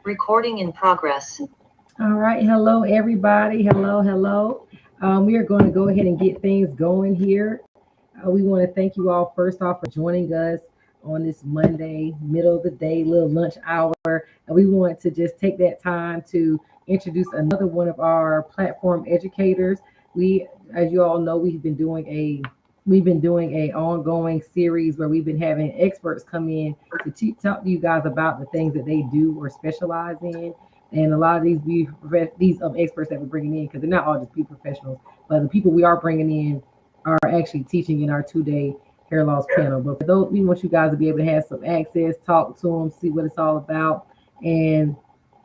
Recording in progress. All right. Hello, everybody. Hello. We are going to go ahead and get things going here. We want to thank you all first off for joining us on this Monday, middle of the day, little lunch hour. And we want to just take that time to introduce another one of our platform educators. We, as you all know, we've been doing a ongoing series where we've been having experts come in to talk to you guys about the things that they do or specialize in. And a lot of these experts that we're bringing in, because they're not all just beauty professionals, but the people we are bringing in are actually teaching in our 2 day hair loss panel. But for those, we want you guys to be able to have some access, talk to them, see what it's all about. And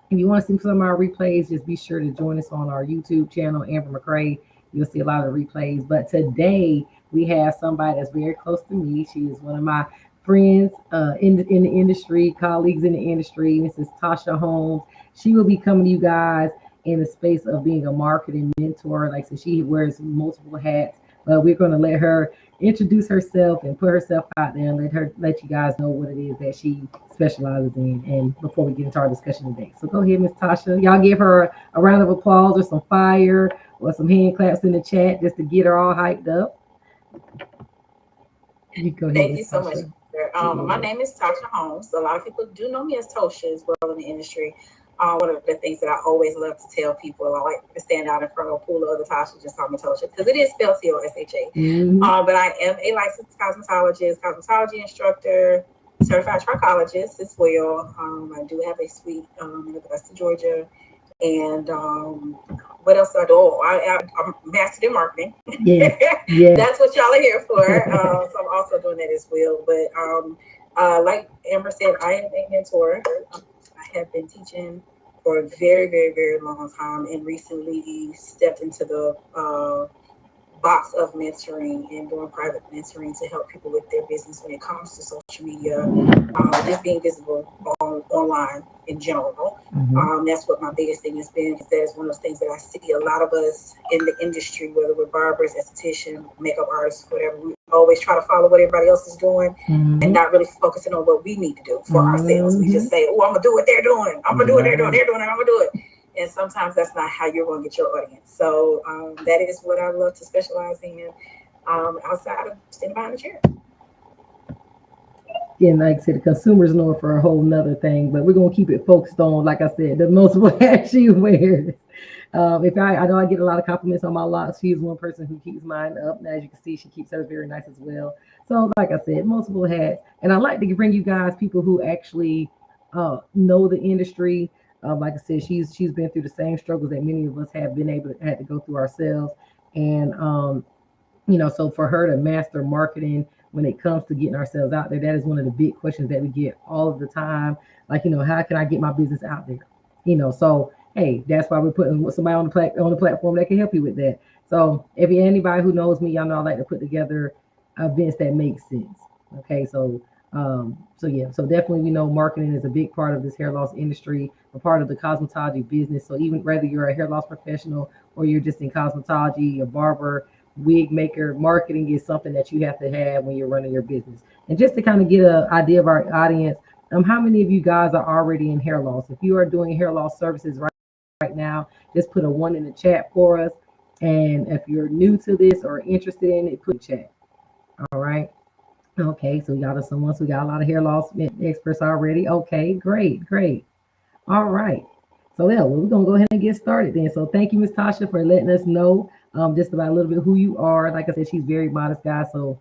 if you want to see some of our replays, just be sure to join us on our YouTube channel, Amber McCray. You'll see a lot of the replays. But today we have somebody that's very close to me. She is one of my friends in the industry, colleagues in the industry, Mrs. Tosha Holmes. She will be coming to you guys in the space of being a marketing mentor. Like I said, she wears multiple hats, but we're going to let her introduce herself and put herself out there and let you guys know what it is that she specializes in. And before we get into our discussion today, so go ahead, Miss Tasha. Y'all give her a round of applause or some fire or some hand claps in the chat just to get her all hyped up. You go ahead. Thank you so much. My name is Tasha Holmes. A lot of people do know me as Tosha as well in the industry. One of the things that I always love to tell people, I like to stand out in front of a pool of other Tasha, just call me Tosha, because it is spelled Tosha. But I am a licensed cosmetologist, cosmetology instructor, certified trichologist as well. I do have a suite in Augusta, Georgia. And what else do I do? I'm mastered in marketing. Yes. That's what y'all are here for. So I'm also doing that as well. But like Amber said, I am a mentor. I have been teaching for a very, very, very long time, and recently stepped into the box of mentoring and doing private mentoring to help people with their business when it comes to social media, just being visible online in general. That's what my biggest thing has been, because that is one of those things that I see a lot of us in the industry, whether we're barbers, estheticians, makeup artists, whatever, we always try to follow what everybody else is doing and not really focusing on what we need to do for ourselves. We just say, oh, I'm going to do what they're doing. I'm going to do what they're doing. They're doing it. I'm going to do it. And sometimes that's not how you're going to get your audience. So that is what I love to specialize in outside of standing behind the chair. Yeah, like I said, the consumers know it for a whole nother thing, but we're going to keep it focused on, like I said, the multiple hats she wears. I know I get a lot of compliments on my locks. She's one person who keeps mine up. And as you can see, she keeps hers very nice as well. So, like I said, multiple hats. And I like to bring you guys people who actually know the industry. Like I said, she's been through the same struggles that many of us have had to go through ourselves. And so for her to master marketing when it comes to getting ourselves out there, that is one of the big questions that we get all of the time. Like, how can I get my business out there? So hey, that's why we're putting somebody on the platform that can help you with that. So if you're anybody who knows me, y'all know I like to put together events that make sense. Okay, so definitely marketing is a big part of this hair loss industry, a part of the cosmetology business. So even whether you're a hair loss professional or you're just in cosmetology, a barber, wig maker, marketing is something that you have to have when you're running your business. And just to kind of get an idea of our audience, how many of you guys are already in hair loss? If you are doing hair loss services right now, just put a 1 in the chat for us. And if you're new to this or interested in it, put chat. All right. Okay, so y'all are someone, so we got a lot of hair loss experts already. Okay, great. All right. So yeah, we're gonna go ahead and get started then. So thank you, Miss Tasha, for letting us know just about a little bit who you are. Like I said, she's very modest guy, so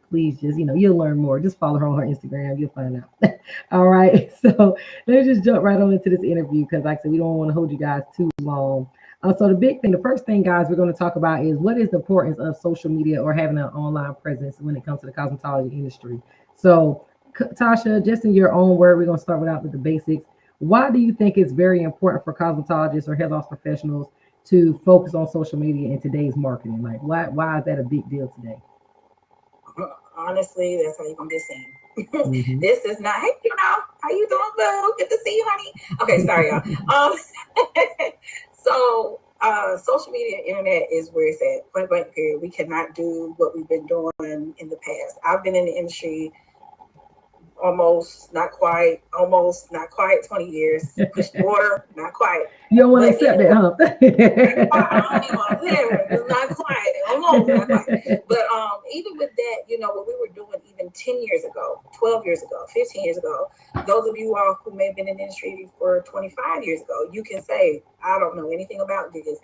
please just you'll learn more. Just follow her on her Instagram, you'll find out. All right. So let's just jump right on into this interview, because like I said, we don't want to hold you guys too long. So the first thing, guys, we're going to talk about is what is the importance of social media or having an online presence when it comes to the cosmetology industry. So, Tasha, just in your own word, we're going to start with the basics. Why do you think it's very important for cosmetologists or hair loss professionals to focus on social media in today's marketing? Like, why is that a big deal today? Honestly, that's how you're going to get seen. This is not, hey, how you doing, boo? Good to see you, honey. Okay, sorry, y'all. So social media and internet is where it's at. Point period. We cannot do what we've been doing in the past. I've been in the industry almost not quite 20 years. Push water, not quite. You don't want to But accept even that, with, huh? I don't even want to say it's not quite, almost not quite. But even with that, what we were doing even 10 years ago, 12 years ago, 15 years ago, those of you all who may have been in the industry for 25 years ago, you can say, I don't know anything about this.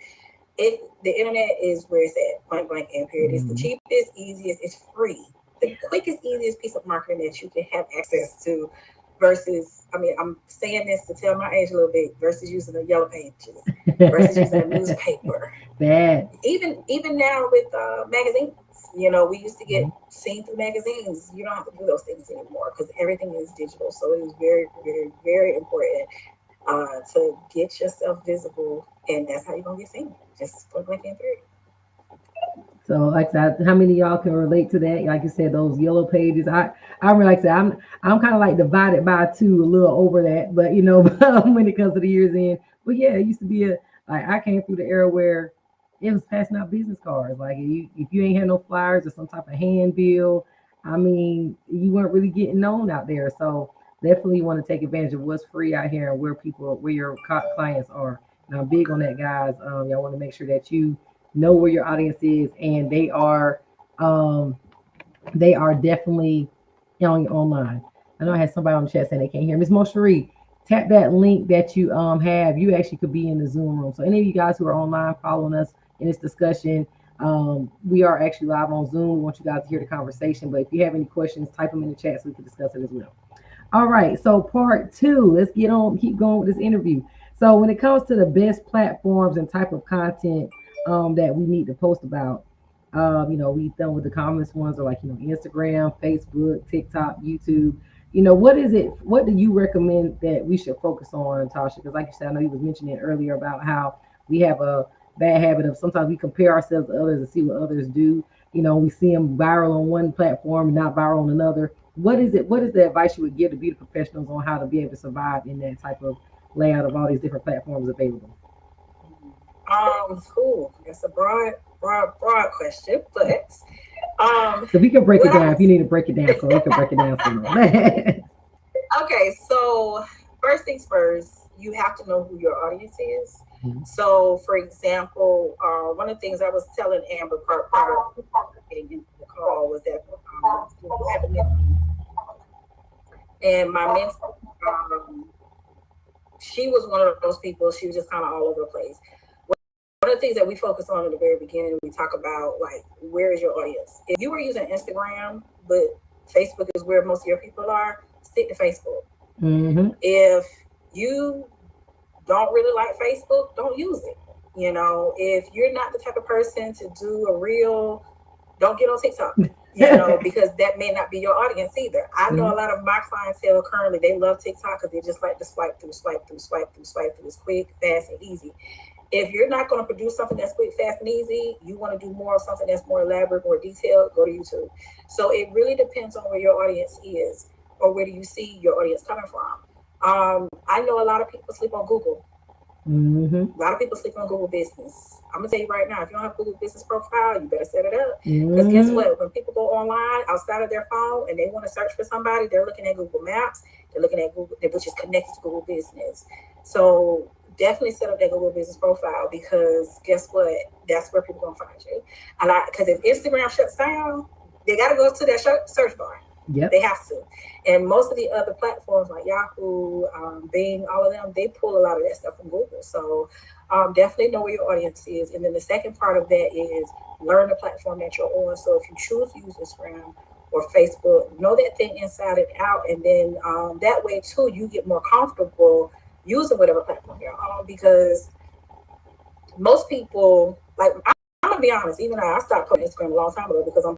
The internet is where it's at, point blank and period. It's the cheapest, easiest, it's free. The quickest, easiest piece of marketing that you can have access to versus, I'm saying this to tell my age a little bit, versus using the yellow pages, versus using a newspaper. Bad. Even now with magazines, we used to get seen through magazines. You don't have to do those things anymore because everything is digital. So it is very, very, very important to get yourself visible, and that's how you're gonna get seen. Just point blank and period. So, like I said, how many of y'all can relate to that? Like you said, those yellow pages. I really like I said, I'm kind of like divided by two, a little over that, but when it comes to the years in, but yeah, it used to be like I came through the era where it was passing out business cards. Like if you ain't had no flyers or some type of handbill, you weren't really getting known out there. So definitely want to take advantage of what's free out here and where your clients are. And I'm big on that, guys. Y'all want to make sure that you know where your audience is, and um, they are definitely on online. I know I had somebody on the chat saying they can't hear. Miss Mosherie, tap that link that you have. You actually could be in the Zoom room. So any of you guys who are online following us in this discussion, we are actually live on Zoom. We want you guys to hear the conversation. But if you have any questions, type them in the chat so we can discuss it as well. All right, so part two, let's keep going with this interview. So when it comes to the best platforms and type of content that we need to post about, we've done with the common ones are like, Instagram, Facebook, TikTok, YouTube. What is it? What do you recommend that we should focus on, Tasha? Because like you said, I know you was mentioning earlier about how we have a bad habit of sometimes we compare ourselves to others and see what others do. We see them viral on one platform, not viral on another. What is it? What is the advice you would give to beauty professionals on how to be able to survive in that type of layout of all these different platforms available? Cool. That's a broad question, but So we can break it what down I if you need to break it down. So we can break it down some more. okay. So first things first, you have to know who your audience is. Mhm. So, for example, one of the things I was telling Amber prior to getting into the call was that I have a mentee, and my mentee, she was one of those people. She was just kind of all over the place. One of the things that we focus on in the very beginning, we talk about like, where is your audience? If you were using Instagram, but Facebook is where most of your people are, stick to Facebook. Mm-hmm. If you don't really like Facebook, don't use it. If you're not the type of person to do a reel, don't get on TikTok. Because that may not be your audience either. I know a lot of my clientele currently, they love TikTok because they just like to swipe through, swipe through, swipe through, swipe through. It's quick, fast, and easy. If you're not going to produce something that's quick, fast, and easy, you want to do more of something that's more elaborate, more detailed, go to YouTube. So it really depends on where your audience is or where do you see your audience coming from. I know a lot of people sleep on Google. Mm-hmm. A lot of people sleep on Google Business. I'm gonna tell you right now, if you don't have a Google Business profile, you better set it up. Because guess what? When people go online outside of their phone and they want to search for somebody, they're looking at Google Maps. They're looking at Google, which is connected to Google Business. So definitely set up that Google Business profile because guess what? That's where people gonna find you. Because if Instagram shuts down, they gotta go to that search bar. Yep. They have to. And most of the other platforms like Yahoo, Bing, all of them, they pull a lot of that stuff from Google. So definitely know where your audience is. And then the second part of that is learn the platform that you're on. So if you choose to use Instagram or Facebook, know that thing inside and out. And then that way, too, you get more comfortable using whatever platform you're on because most people, like, I'm going to be honest, even I stopped posting Instagram a long time ago because I'm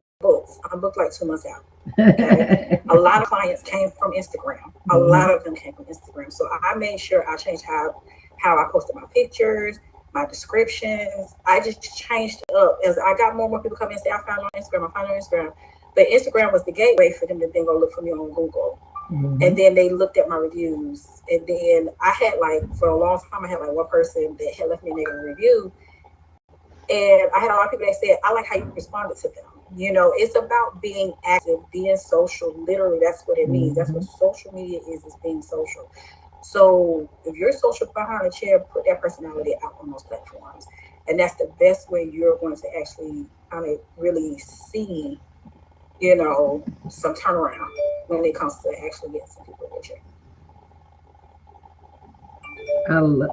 booked like 2 months out. Okay. A lot of clients came from Instagram. A lot of them came from Instagram. So I made sure I changed how I posted my pictures, my descriptions. I just changed up as I got more and more people coming and say, I found on Instagram. But Instagram was the gateway for them to then go look for me on Google. And then they looked at my reviews. And then I had for a long time, I had one person that had left me a negative review. And I had a lot of people that said, I like how you responded to them. It's about being active, being social. Literally, that's what it means. That's what social media is being social. So if you're social behind a chair, put that personality out on those platforms. And that's the best way you're going to actually kind of really see, some turnaround when it comes to actually getting some people in the chair. I love,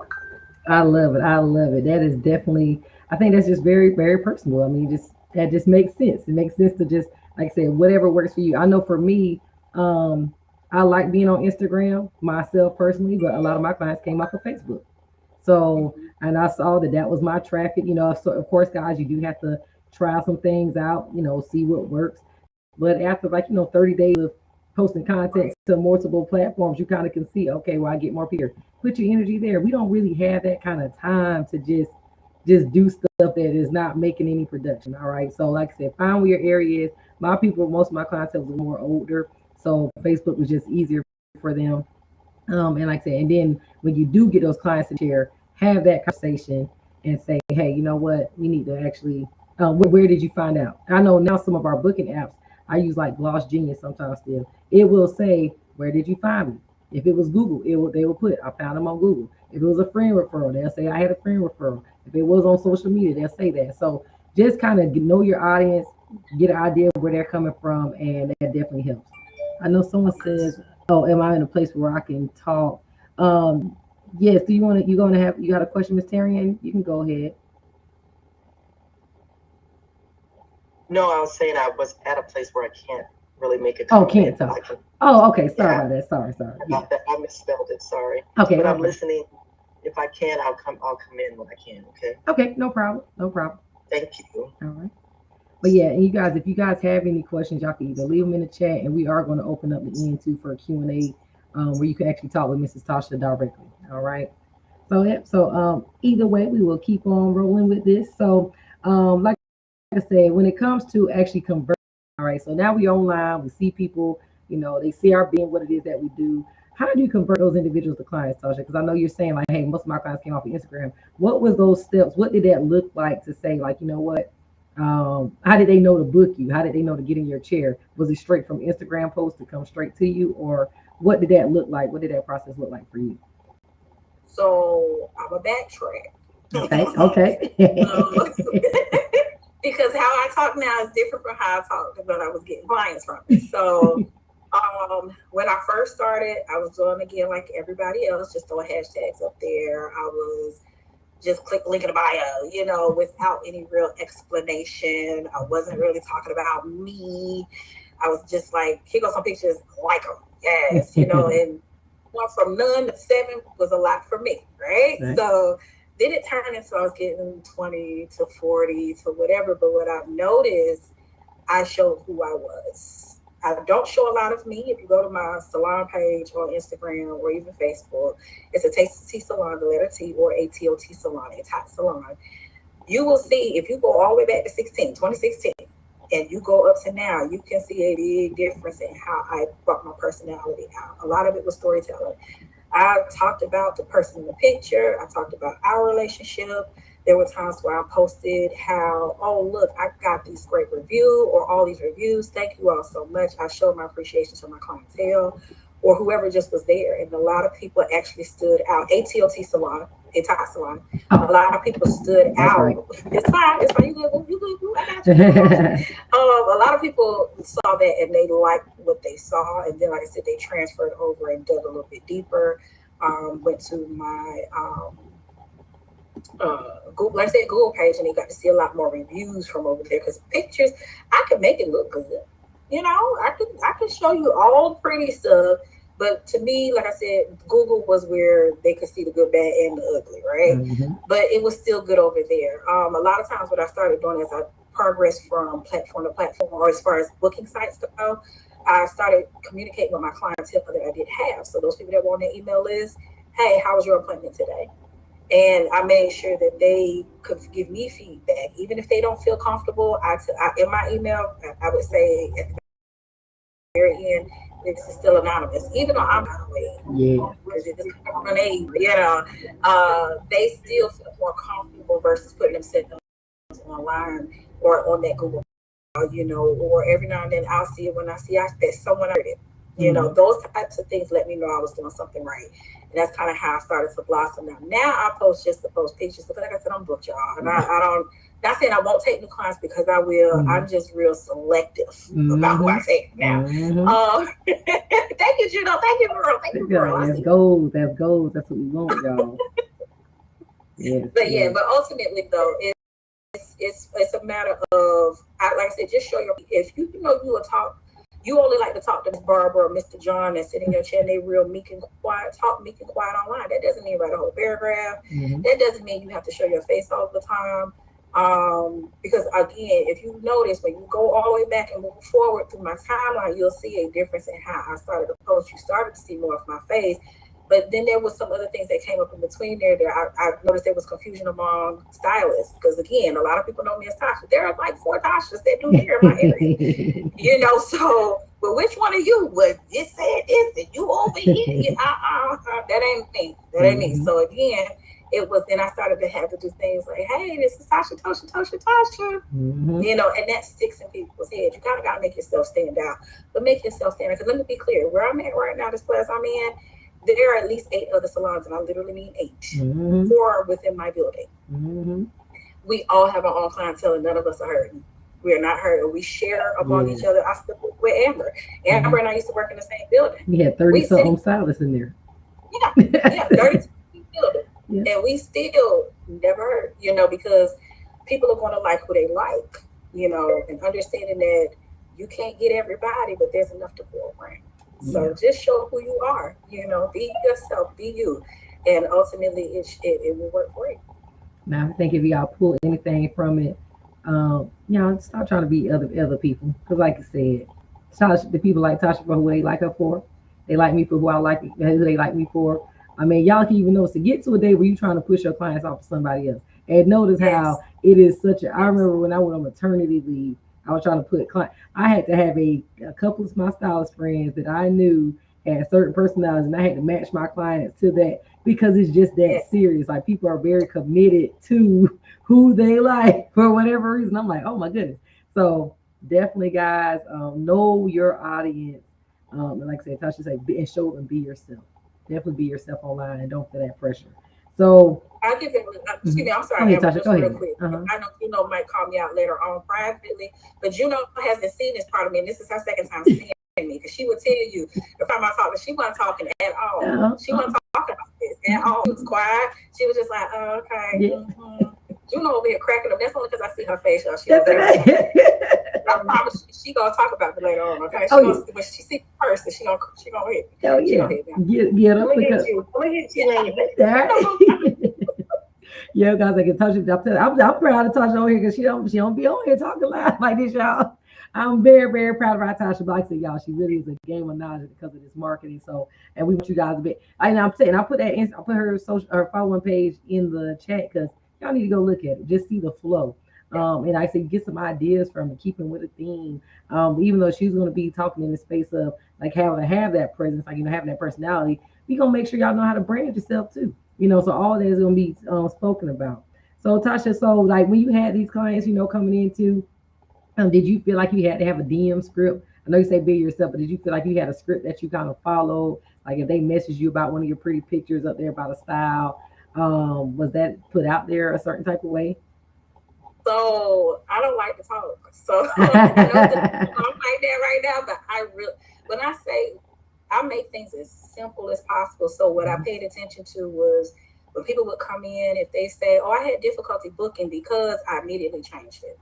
I love it. I love it. That is definitely. I think that's just very, very personal. I mean, just that just makes sense. It makes sense to just like I said, whatever works for you. I know for me, um, I like being on Instagram myself personally, but a lot of my clients came off of Facebook. So, Mm-hmm. and I saw that that was my traffic. So of course, guys, you do have to try some things out. See what works. But after like 30 days of posting content Right. to multiple platforms, you kind of can see, okay, well, I get more people. Put your energy there. We don't really have that kind of time to just do stuff that is not making any production. All right. So like I said, find where your area is. My people, most of my clientele was more older, so Facebook was just easier for them. And like I said, and then when you do get those clients in chair, have that conversation and say, hey, you know what? We need to actually, where did you find out? I know now some of our booking apps, I use like Gloss Genius sometimes still. It will say, where did you find me? If it was Google, they will put, I found them on Google. If it was a friend referral, they'll say, I had a friend referral. If it was on social media, they'll say that. So just kind of know your audience, get an idea of where they're coming from, and that definitely helps. I know someone says, "Oh, am I in a place where I can talk?" Um, yes. Do you want to? You going to have? You got a question, Miss Terrian? You can go ahead. No, I was saying I was at a place where I can't really make a Oh, can't comment, but I talk. can. Oh, okay. Sorry Yeah, about that. Sorry. Yeah. about that. I misspelled it. Sorry, Okay. but I'm Okay. listening. If I can, I'll come. I'll come in when I can. Okay. Okay. No problem. No problem. Thank you. All right. But yeah, and you guys, if you guys have any questions, y'all can either leave them in the chat, and we are going to open up the end too for a Q&A, where you can actually talk with Mrs. Tasha directly. All right. So yeah. So either way, we will keep on rolling with this. So like I said, when it comes to actually converting, all right, so now we online, we see people, they see our being, what it is that we do. How do you convert those individuals to clients, Tasha? Because I know you're saying like, hey, most of my clients came off of Instagram. What was those steps? What did that look like to say like, you know what? How did they know to book you? How did they know to get in your chair? Was it straight from Instagram post to come straight to you, or what did that look like? What did that process look like for you? So I'm a backtrack. Okay, okay. So, because how I talk now is different from how I talked when I was getting clients from me. So when I first started, I was doing again like everybody else, just throwing hashtags up there. I was just click link in the bio, without any real explanation. I wasn't really talking about me. I was just like, here go some pictures, like them. Yes, and one from none to seven was a lot for me, right? Right. So then it turned into I was getting 20 to 40 to whatever. But what I've noticed, I showed who I was. I don't show a lot of me. If you go to my salon page on Instagram or even Facebook, it's a Tasty Salon, the letter T, or ATOT Salon, a top salon. You will see, if you go all the way back to 2016, and you go up to now, you can see a big difference in how I brought my personality out. A lot of it was storytelling. I talked about the person in the picture. I talked about our relationship. There were times where I posted how, oh, look, I got this great review or all these reviews. Thank you all so much. I showed my appreciation to my clientele or whoever just was there. And a lot of people actually stood out. ATOT Salon, a Thai salon. A lot of people stood That's right. out. It's fine. It's fine. You good. You good. I got you. I got you. A lot of people saw that and they liked what they saw. And then, like I said, they transferred over and dug a little bit deeper. Went to my Google, like I said, Google page, and they got to see a lot more reviews from over there. Because pictures, I could make it look good. I could show you all pretty stuff. But to me, like I said, Google was where they could see the good, bad, and the ugly, right? Mhm. But it was still good over there. A lot of times, what I started doing as I progressed from platform to platform, or as far as booking sites go, I started communicating with my clientele that I did have. So those people that were on the email list, hey, how was your appointment today? And I made sure that they could give me feedback, even if they don't feel comfortable. In my email, I would say at the very end, this is still anonymous, even though I'm not away Yeah. because it's a name, they still feel more comfortable versus putting themselves online or on that Google or every now and then I'll see it when I see that someone heard it. Those types of things let me know I was doing something right. And that's kind of how I started to blossom now. Now I post just to post pictures because, like I said, I'm booked, y'all. And I don't, not saying I won't take new clients because I will. I'm just real selective about who I take now. Thank you, Juno. Thank you, girl. Thank you, girl. That's gold. That's gold. That's what we want, y'all. But ultimately, though, it's a matter of, like I said, just show if you know you will talk. You only like to talk to Miss Barbara or Mr. John that's sitting in your chair and they real meek and quiet, talk meek and quiet online. That doesn't mean write a whole paragraph. That doesn't mean you have to show your face all the time. Because again, if you notice when you go all the way back and move forward through my timeline, you'll see a difference in how I started to post. You started to see more of my face. But then there was some other things that came up in between there that I noticed there was confusion among stylists. Because again, a lot of people know me as Tosha. There are like 4 Toshas that do hair in my area. So, but which one of you was this said this and you over here? That ain't me. That ain't me. So again, it was then I started to have to do things like, hey, this is Tosha. And that sticks in people's heads. You kind of got to make yourself stand out. But make yourself stand out. Because let me be clear, where I'm at right now, this place I'm in, there are at least 8 other salons, and I literally mean 8. 4 within my building. We all have our own clientele, and none of us are hurting. We are not hurting. We share among each other. I still work with Amber. Amber and I used to work in the same building. We had 30-something stylists in there. Yeah, 30 building. Yeah. And we still never hurt, because people are going to like who they like, and understanding that you can't get everybody, but there's enough to go around. So just show who you are, be yourself, be you. And ultimately it will work for you. Now, I think if y'all pull anything from it, stop trying to be other people. Because like I said, Tasha, the people like Tasha for who they like her for. They like me for who who they like me for. I mean, y'all can even notice to get to a day where you're trying to push your clients off to somebody else. And notice how it is I remember when I went on maternity leave, I was trying to put I had to have a couple of my stylist friends that I knew had certain personalities, and I had to match my clients to that because it's just that serious. Like people are very committed to who they like for whatever reason. I'm like, oh my goodness. So definitely, guys, know your audience. And like I said, Tasha said, and show and be yourself. Definitely be yourself online and don't feel that pressure. So I'll give it. Excuse me. I'm sorry. Go ahead, Tasha. Go ahead. Quick. I know Juno might call me out later on privately, but Juno hasn't seen this part of me, and this is her second time seeing me because she would tell you if I'm not talking, she wasn't talking at all. She wasn't talking about this at all. She was quiet. She was just like, oh, okay. Juno over here cracking up. That's only because I see her face. She I promise she gonna talk about it later on. Okay. When she see first, she gonna hit. Oh yeah. Get up. I'm gonna hit you. Yeah, guys, I can touch it. I'm proud of Tasha on here because she don't be on here talking loud like this, y'all. I'm very, very proud of our Tasha. But like I said, y'all, she really is a game of knowledge because of this marketing. So, and we want you guys a bit. I'm saying I put her following page in the chat because y'all need to go look at it. Just see the flow. And I say get some ideas from it, keeping with a theme. Even though she's going to be talking in the space of like how to have that presence, like having that personality, we gonna make sure y'all know how to brand yourself too. So all that is gonna be spoken about. So Tasha, so like when you had these clients, coming into, did you feel like you had to have a DM script? I know you say be yourself, but did you feel like you had a script that you kind of followed? Like if they messaged you about one of your pretty pictures up there about a style, was that put out there a certain type of way? So I don't like to talk. So I'm like that right now, but when I say I make things as simple as possible. So what I paid attention to was when people would come in, if they say, oh, I had difficulty booking because I immediately changed it.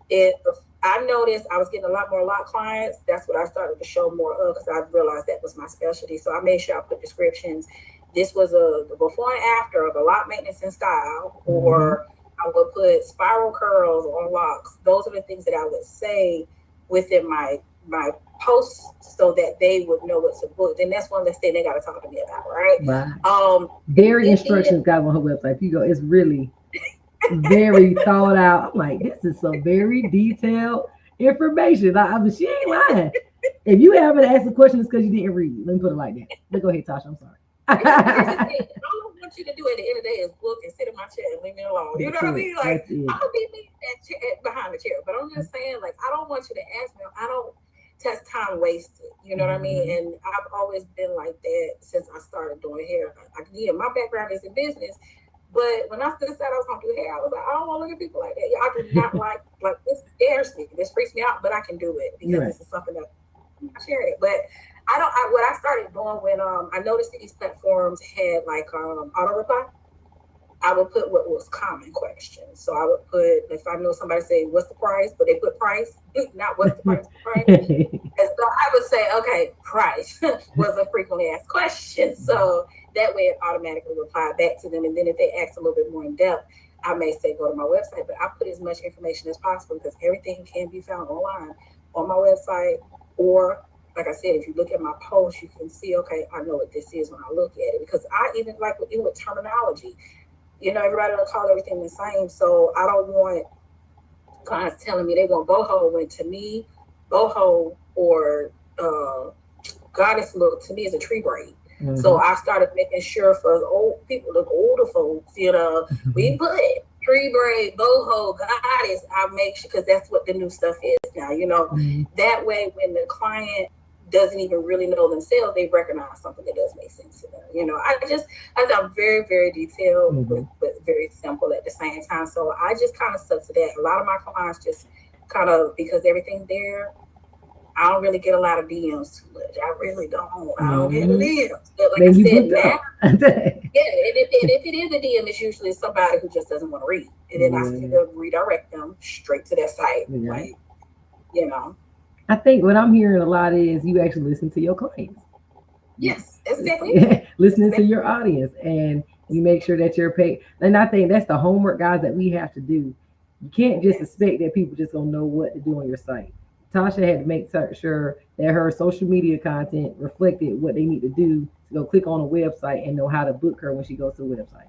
If I noticed I was getting a lot more lot clients, that's what I started to show more of because I realized that was my specialty. So I made sure I put descriptions. This was the before and after of a lot maintenance and style, or I would put spiral curls on locks. Those are the things that I would say within my posts so that they would know what to book. Then that's one less thing they got to talk to me about, right? Very instructions, guys, on her website. If you go, it's really very thought out. I'm like, this is some very detailed information. She ain't lying. If you haven't asked a question, it's because you didn't read. Let me put it like that. But go ahead, Tasha. I'm sorry. All of want you to do at the end of the day is book and sit in my chair and leave me alone. You know what I mean? Like, I'm gonna be me at behind the chair, but I'm just saying, like, I don't want you to ask me. I don't test time wasted. You know what I mean? And I've always been like that since I started doing hair. Yeah, my background is in business, but when I decided I was gonna do hair, I was like, I don't want to look at people like that. Yeah, I do not like this scares me. This freaks me out, but I can do it because this is something that I share it. But I don't. What I started doing when I noticed that these platforms had like auto reply, I would put what was common questions. So I would put, if I know somebody say, what's the price? But they put price, not what's the price, price. And so I would say, okay, price was a frequently asked question. So that way it automatically replied back to them. And then if they ask a little bit more in depth, I may say, go to my website, but I put as much information as possible because everything can be found online on my website. Or like I said, if you look at my post, you can see, okay, I know what this is when I look at it. Because I even like, even with terminology, you know, everybody will call everything the same. So I don't want clients telling me they want boho when to me, boho or goddess look to me is a tree braid. So I started making sure for old people, the older folks, you know, we put tree braid, boho, goddess. I make sure because that's what the new stuff is now. You know, that way when the client doesn't even really know themselves, they recognize something that does make sense to them. You know, I'm very, very detailed, but very simple at the same time. So I just kind of stuck to that. A lot of my clients just kind of, because everything's there, I don't really get a lot of DMs too much. I really don't. I don't get DMs. But like I said, now, and if it is a DM, it's usually somebody who just doesn't want to read. And then I still redirect them straight to their site. Like, you know. I think what I'm hearing a lot is you actually listen to your clients. Yes, exactly. Listening to your audience, and you make sure that you're paid. And I think that's the homework, guys, that we have to do. You can't just expect that people just gonna know what to do on your site. Tosha had to make sure that her social media content reflected what they need to do to go click on a website and know how to book her when she goes to the website.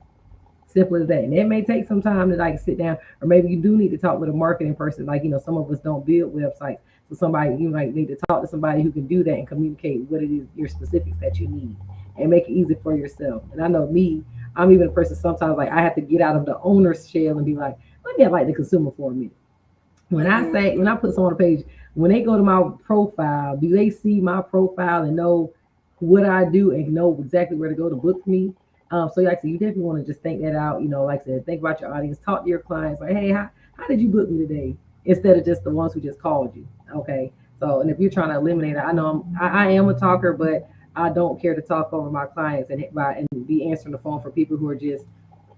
Simple as that. And it may take some time to like sit down, or maybe you do need to talk with a marketing person. Like, you know, some of us don't build websites. So somebody, you might need to talk to somebody who can do that and communicate what it is, your specifics that you need, and make it easy for yourself. And I know me, I'm even a person sometimes like I have to get out of the owner's shell and be like, let me have like the consumer for a minute. When I put someone on a page, when they go to my profile, do they see my profile and know what I do and know exactly where to go to book me? So like I said, you definitely want to just think that out. You know, like I said, think about your audience, talk to your clients, like, hey, how did you book me today? Instead of just the ones who just called you. Okay. So, and if you're trying to eliminate it, I know I am a talker, but I don't care to talk over my clients and be answering the phone for people who are just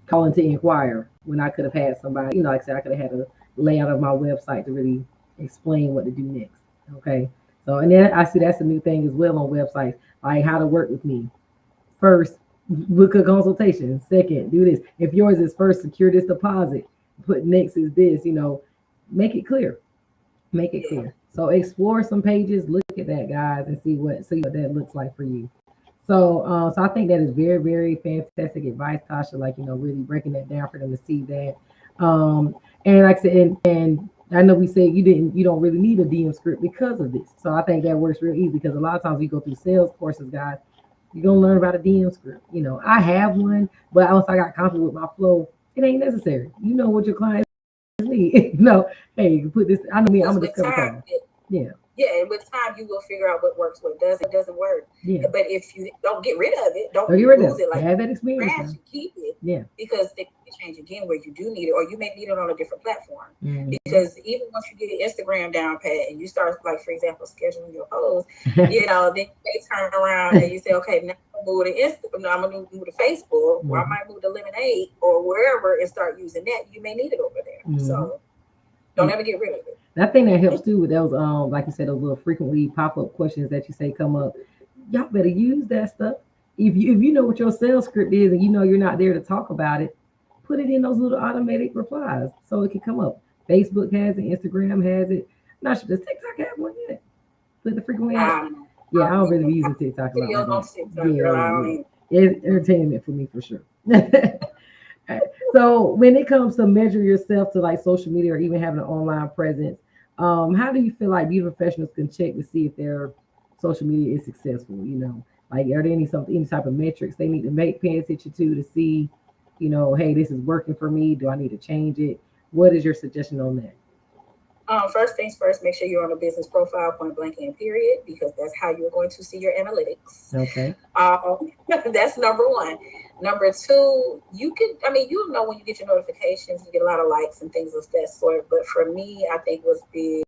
calling to inquire when I could have had somebody, you know, like I said, I could have had a layout of my website to really explain what to do next. Okay. So, and then I see that's a new thing as well on websites, like how to work with me. First, book a consultation. Second, do this. If yours is first, secure this deposit. Put next is this, you know, make it clear. Make it clear. So explore some pages, look at that, guys, and see what that looks like for you. So I think that is very, very fantastic advice, Tosha. Like, you know, really breaking that down for them to see that. And like I said, and I know we said you don't really need a DM script because of this. So I think that works real easy because a lot of times we go through sales courses, guys, you're gonna learn about a DM script. You know, I have one, but once I got comfortable with my flow, it ain't necessary. You know what your clients need. No, hey, you can put this. I know me. I'm a discover call. Yeah. Yeah, and with time you will figure out what works, what doesn't work. Yeah. But if you don't get rid of it, don't get rid lose of it. Like have that experience. Crash, keep it. Yeah. Because they can change again where you do need it, or you may need it on a different platform. Because even once you get your Instagram down pat and you start, like for example, scheduling your posts, you know, then you may turn around and you say, okay, now I'm gonna move to Instagram, no, I'm gonna move to Facebook, or I might move to Lemonade or wherever and start using that. You may need it over there. So don't ever get rid of it. And I think that helps too with those, like you said, those little frequently pop-up questions that you say come up. Y'all better use that stuff. If you know what your sales script is and you know you're not there to talk about it, put it in those little automatic replies so it can come up. Facebook has it, Instagram has it. Not sure, does TikTok have one yet? Put the frequently asked. Yeah, I don't really be using TikTok a lot. It's entertainment for me for sure. So when it comes to measure yourself to like social media or even having an online presence, how do you feel like beauty professionals can check to see if their social media is successful? You know, Like, are there any type of metrics they need to pay attention to see, hey, this is working for me. Do I need to change it? What is your suggestion on that? First things first, make sure you're on a business profile, point blank and period, because that's how you're going to see your analytics. Okay. That's number one. Number two, you'll know when you get your notifications, you get a lot of likes and things of that sort. But for me, I think what's big,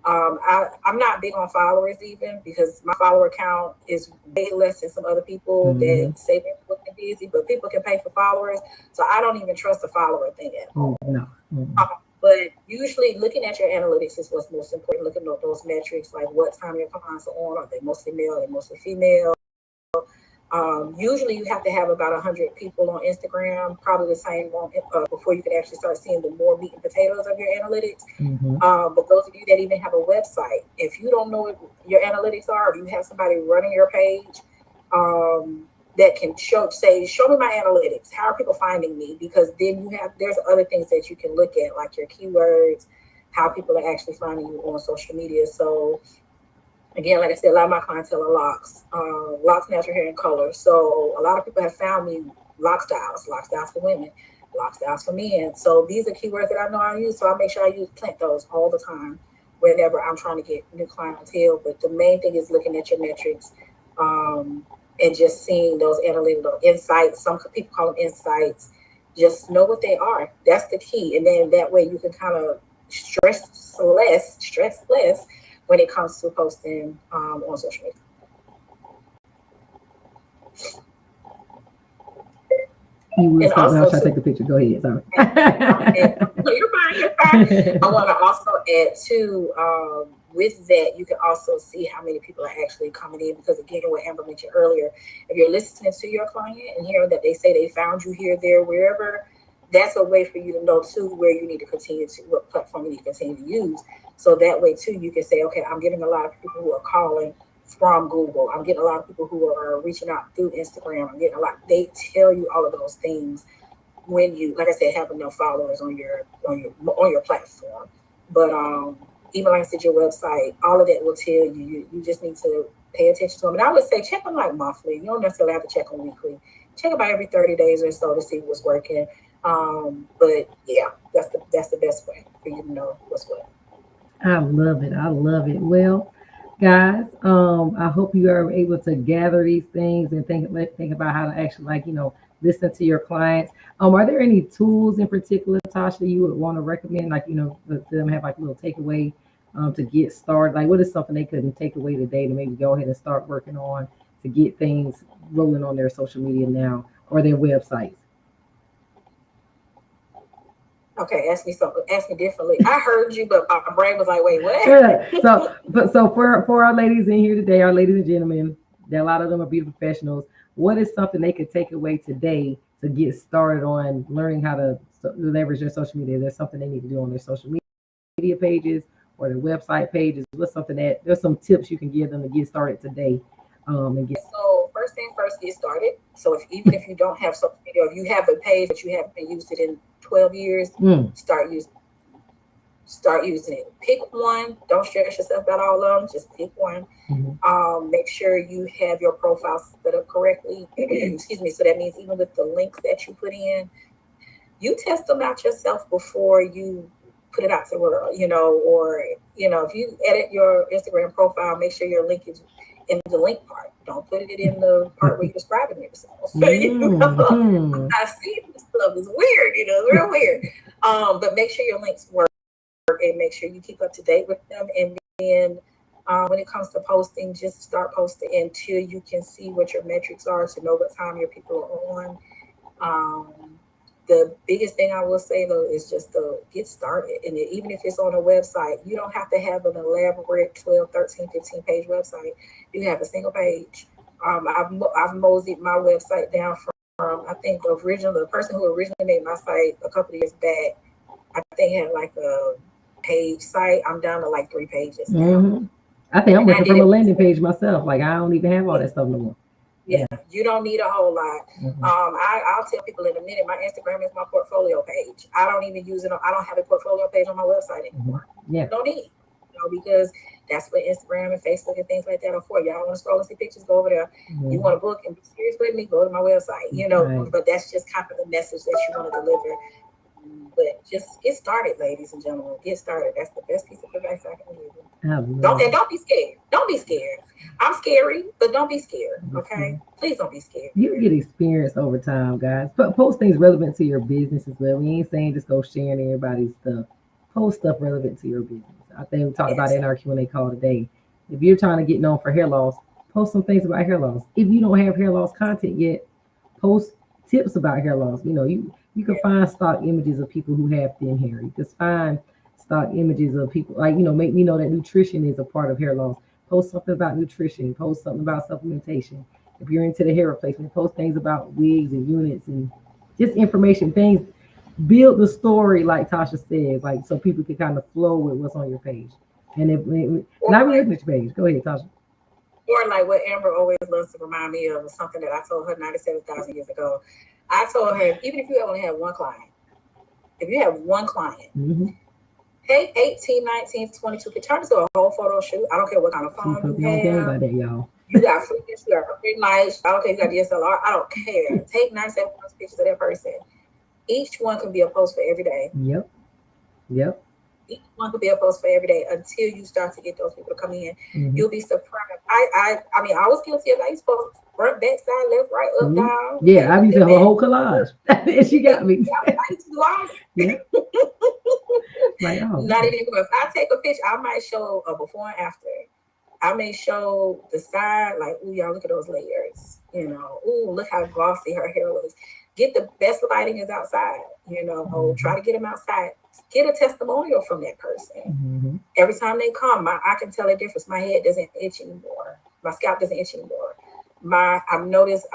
I'm not big on followers even, because my follower count is way less than some other people that say they're looking busy, but people can pay for followers. So I don't even trust the follower thing at all. No. But usually looking at your analytics is what's most important. Looking at those metrics, like what time your clients are on. Are they mostly male? Are they mostly female? Usually you have to have about 100 people on Instagram, probably the same one, before you can actually start seeing the more meat and potatoes of your analytics. But those of you that even have a website, if you don't know what your analytics are, if you have somebody running your page, that can show me my analytics. How are people finding me? Because then there's other things that you can look at, like your keywords, how people are actually finding you on social media. So again, like I said, a lot of my clientele are locks, natural hair and color. So a lot of people have found me lock styles for women, lock styles for men. So these are keywords that I know I use. So I make sure I plant those all the time whenever I'm trying to get new clientele. But the main thing is looking at your metrics, and just seeing those analytical insights. Some people call them insights. Just know what they are. That's the key. And then that way you can kind of stress less when it comes to posting on social media. You will stop now. Try to take a picture. Go ahead. Sorry. You're fine. I want to also add too, with that, you can also see how many people are actually coming in, because again, what Amber mentioned earlier, if you're listening to your client and hearing that they say they found you here, there, wherever, that's a way for you to know too where you need to what platform you need to continue to use. So that way too, you can say, okay, I'm getting a lot of people who are calling from Google. I'm getting a lot of people who are reaching out through Instagram. I'm getting a lot. They tell you all of those things when you, like I said, have enough followers on your platform. But even like I said, your website, all of that will tell you. You just need to pay attention to them. And I would say check them like monthly. You don't necessarily have to check them weekly. Check about every 30 days or so to see what's working. But yeah, that's the best way for you to know what's what. I love it. Well, guys, I hope you are able to gather these things and think about how to actually, listen to your clients. Are there any tools in particular, Tasha, you would want to recommend? Let them have like a little takeaway to get started. Like, what is something they couldn't take away today to maybe go ahead and start working on to get things rolling on their social media now or their websites? Okay, ask me something. Ask me differently. I heard you, but my brain was like, wait, what? So for our ladies in here today, our ladies and gentlemen, a lot of them are beauty professionals. What is something they could take away today to get started on learning how to leverage their social media? There's something they need to do on their social media pages or their website pages. What's something there's some tips you can give them to get started today? So first thing first, get started. So even if you don't have social media, if you have a page but you haven't been used it in 12 years, start using it. Pick one. Don't stress yourself about all of them. Just pick one. Make sure you have your profile set up correctly. Excuse me. So that means even with the links that you put in, you test them out yourself before you put it out to the world, or, if you edit your Instagram profile, make sure your link is in the link part. Don't put it in the part where you're describing yourself. I've seen this stuff. It's weird, it's real weird. But make sure your links work and make sure you keep up to date with them. And then when it comes to posting, just start posting until you can see what your metrics are to know what time your people are on. The biggest thing I will say, though, is just to get started. And even if it's on a website, you don't have to have an elaborate 12, 13, 15 page website. You have a single page. I've moseyed my website down from I think the person who originally made my site a couple of years back, I think had like a page site. I'm down to like 3 pages now. I think I'm working from a landing page myself. Like, I don't even have all that stuff no more. Yeah, you don't need a whole lot. I'll tell people in a minute, my Instagram is my portfolio page. I don't even use it. I don't have a portfolio page on my website anymore. Yeah. No need, because That's what Instagram and Facebook and things like that are for. Y'all want to scroll and see pictures, go over there. You want to book and be serious with me, go to my website. Right. But that's just kind of the message that you want to deliver. But just get started, ladies and gentlemen. Get started. That's the best piece of advice I can give you. Don't be scared. Don't be scared. I'm scary, but don't be scared. Okay? Please don't be scared. You get experience over time, guys. But post things relevant to your business as well. We ain't saying just go sharing everybody's stuff. Post stuff relevant to your business. I think we talked about it in our Q&A call today. If you're trying to get known for hair loss, post some things about hair loss. If you don't have hair loss content yet, post tips about hair loss. You can find stock images of people who have thin hair. You can find stock images of people make me know that nutrition is a part of hair loss. Post something about nutrition. Post something about supplementation. If you're into the hair replacement, post things about wigs and units and just information, things. Build the story like Tosha says, like so people can kind of flow with what's on your page. And I really look at your page. Go ahead, Tosha. Or like what Amber always loves to remind me of was something that I told her 97,000 years ago. I told her, even if you only have one client, if you have one client, take 18, 19, 22, can turn this into a whole photo shoot. I don't care what kind of phone you have. About that, y'all. You got focus, you got free lights. I don't care if you got DSLR. I don't care. Take 97 pictures of that person. Each one can be a post for every day. Yep. Each one could be a post for every day until you start to get those people to come in. You'll be surprised. I mean, I was guilty of that. You supposed front, back, side, left, right, up, down. Yeah, I used to have a whole collage. She got me. I used to do all that. Like, not even if I take a picture, I might show a before and after. I may show the side, like, ooh, y'all look at those layers. Ooh, look how glossy her hair looks. Get the best lighting is outside. Try to get them outside. Get a testimonial from that person. Every time they come, I can tell a difference. My head doesn't itch anymore. My scalp doesn't itch anymore. I've noticed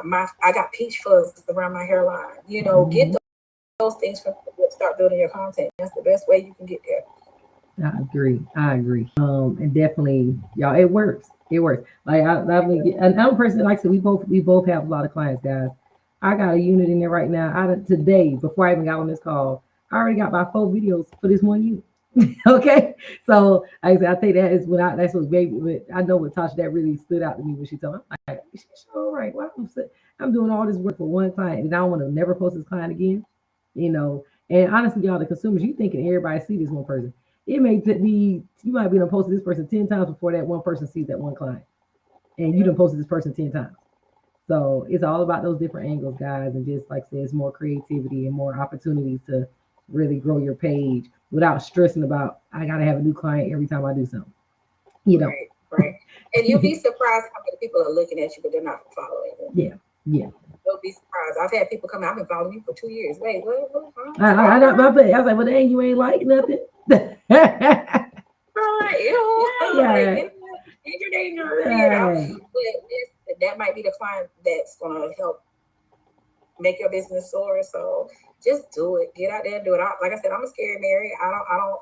I got peach fuzz around my hairline. Get those things from start building your content. That's the best way you can get there. I agree. And definitely, y'all, it works. Like another person, like I said, we both have a lot of clients, guys. I got a unit in there right now. Today, before I even got on this call, I already got my 4 videos for this one unit. Okay, so like I said, I think that's what baby. I know with Tosha that really stood out to me when she told me, I'm like, she's all right. Well, I'm doing all this work for one client, and I don't want to never post this client again. And honestly, y'all, the consumers, you thinking everybody see this one person. It may be you might be done posted this person 10 times before that one person sees that one client, and you done posted this person 10 times. So it's all about those different angles, guys, and just like I said, it's more creativity and more opportunities to really grow your page without stressing about I gotta have a new client every time I do something. Right. And you'll be surprised how many people are looking at you, but they're not following you. Yeah. You'll be surprised. I've had people come out. I've been following you for 2 years. Wait, what? I got my place. I was like, well, dang, you ain't like nothing. Danger. But that might be the client that's gonna help make your business soar. So just do it. Get out there and do it. Like I said, I'm a scary Mary.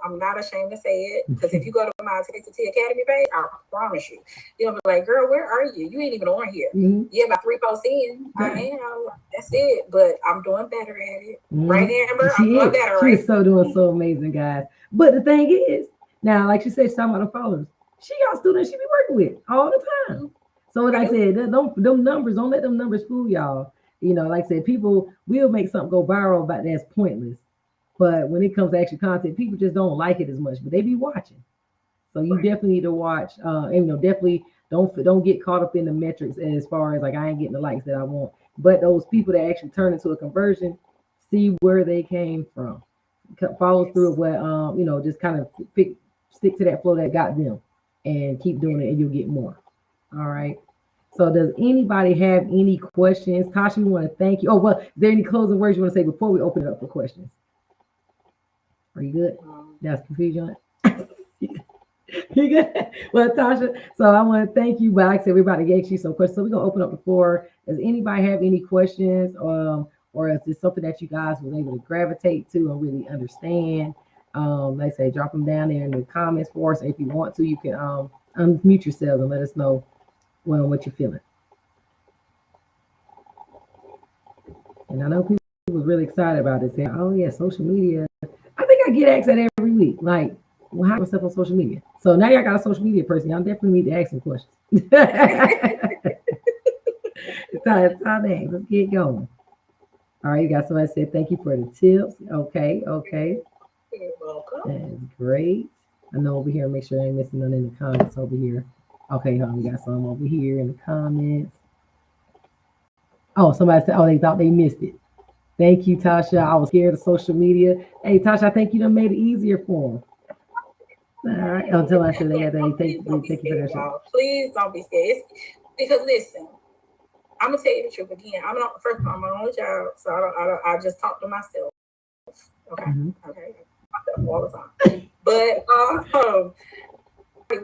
I'm not ashamed to say it. Because if you go to my Taste the Tea Academy page, I promise you, you'll be like, girl, where are you? You ain't even on here. Yeah, about 3 posts in. I am. That's it. But I'm doing better at it. Right, Amber? I'm doing better. She's doing so amazing, guys. But the thing is, now, like she said, she's talking about the followers. She got students she be working with all the time. So like I said, don't let them numbers fool y'all. Like I said, people will make something go viral about that's pointless. But when it comes to actual content, people just don't like it as much, but they be watching. So you definitely need to watch. And definitely don't get caught up in the metrics as far as like I ain't getting the likes that I want. But those people that actually turn into a conversion, see where they came from. Follow through what just kind of stick to that flow that got them and keep doing it and you'll get more. All right. So does anybody have any questions? Tosha, we want to thank you. Oh, well, is there any closing words you want to say before we open it up for questions? Are you good? That's confusion. You good? Well, Tosha, so I want to thank you. But like I said, we're about to ask you some questions. So we're going to open up the floor. Does anybody have any questions? Or is this something that you guys was able to gravitate to and really understand? Like I say, drop them down there in the comments for us. If you want to, you can unmute yourselves and let us know what you're feeling. And I know people was really excited about this. Oh yeah, social media. I think I get asked that every week. Like, well, how myself on social media? So now y'all got a social media person. Y'all definitely need to ask some questions. It's time to ask. Let's get going. All right, you got somebody said thank you for the tips. Okay, okay. You're welcome. That's great. I know over here, make sure I ain't missing none in the comments over here. Okay, we got some over here in the comments. Oh, somebody said, oh, they thought they missed it. Thank you, Tasha. I was scared of social media. Hey, Tasha, I think you done made it easier for them. All right. Until I said they had to Please don't be thank you for scared, that. y'all. Please don't be scared. Because listen, I'm gonna tell you the truth again. I'm not first of all, I'm my only child, so I just talk to myself. Okay, okay, myself all the time. But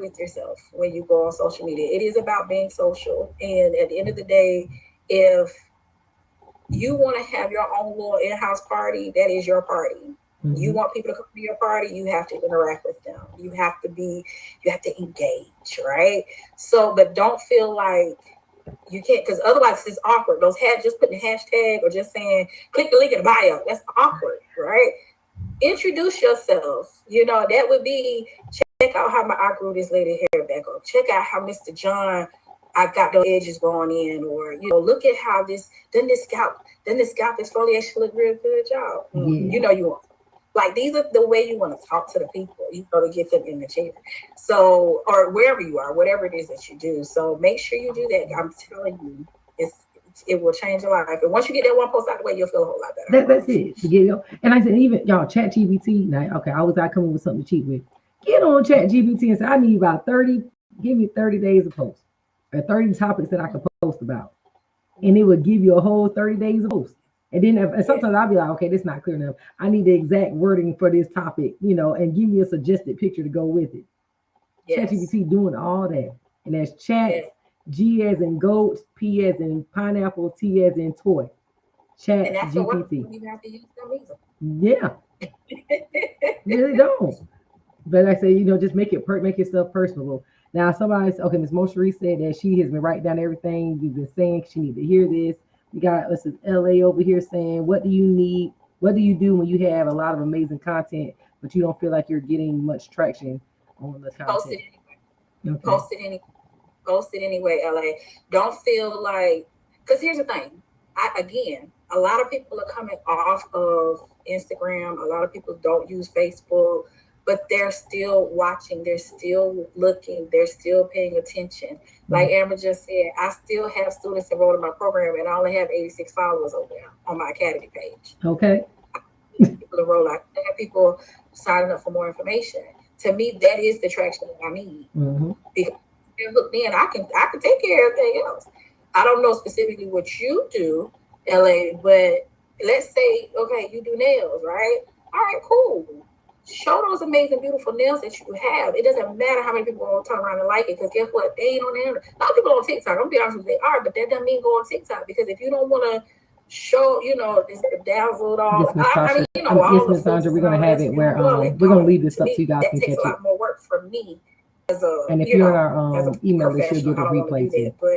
with yourself when you go on social media, it is about being social. And at the end of the day, if you want to have your own little in-house party, that is your party. You want people to come to your party, you have to interact with them. You have to engage, right? So, but don't feel like you can't, because otherwise it's awkward. Those just putting a hashtag or just saying click the link in the bio, that's awkward, right? Introduce yourself. That would be check out how I grew this lady hair back up. Check out how Mr. John, I got those edges going in, or look at how this scalp exfoliation look real good, y'all. You want. Like, these are the way you want to talk to the people, to get them in the chair. So, or wherever you are, whatever it is that you do. So make sure you do that. I'm telling you, it will change your life. And once you get that one post out the way, you'll feel a whole lot better. That's it. And I said, even y'all, Chat GPT. Now, okay, I was out coming with something to cheat with. Get on Chat GPT and say, I need about 30. Give me 30 days of posts, or 30 topics that I can post about, and it would give you a whole 30 days of posts. And then sometimes I'll be like, okay, this is not clear enough. I need the exact wording for this topic, and give me a suggested picture to go with it. Yes. ChatGPT doing all that. And that's chat, yes. G as in goat, P as in pineapple, T as in toy. Chat GPT. You have to use them either. Yeah. Really don't. But like I say, just make yourself personable. Now, Miss Mosheri said that she has been writing down everything you've been saying. She need to hear this. We got LA over here saying, what do you need? What do you do when you have a lot of amazing content, but you don't feel like you're getting much traction on the content? Post it anyway. Okay. Post it anyway, LA. Don't feel like, because here's the thing. A lot of people are coming off of Instagram. A lot of people don't use Facebook, but they're still watching. They're still looking. They're still paying attention. Like Amber just said, I still have students enrolled in my program, and I only have 86 followers over there on my Academy page. Okay. People enroll. I have people signing up for more information. To me, that is the traction that I need. Because look, then I can take care of everything else. I don't know specifically what you do, LA, but let's say, okay, you do nails, right? All right, cool. Show those amazing, beautiful nails that you have. It doesn't matter how many people will turn around and like it, because guess what? They ain't on the internet. A lot of people on TikTok. I'm gonna be honest with you, they are, but that doesn't mean go on TikTok, because if you don't want to show, this bedazzled all. Yes, Miss Sandra, we're gonna have it where we're gonna leave this up so you guys can catch it. That takes a lot more work for me. And if you're in our email, they should get a replay too. But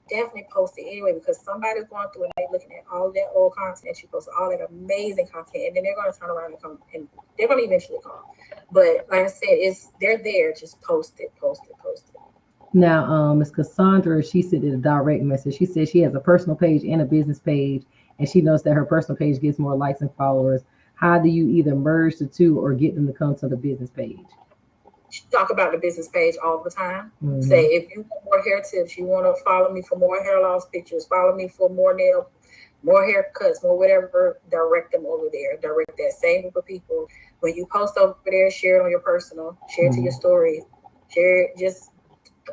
definitely post it anyway, because somebody's going through and they're looking at all that old content that you posted, all that amazing content, and then they're going to turn around and come, and they're going to eventually come. But like I said, they're there. Just post it. Now, Ms. Cassandra, she sent in a direct message. She said she has a personal page and a business page, and she knows that her personal page gets more likes and followers. How do you either merge the two or get them to come to the business page? Talk about the business page all the time. Say, if you want more hair tips, you want to follow me for more hair loss pictures, follow me for more haircuts, more whatever, direct them over there. Direct that same group of people. When you post over there, share it on your personal, share it to your story, share it, just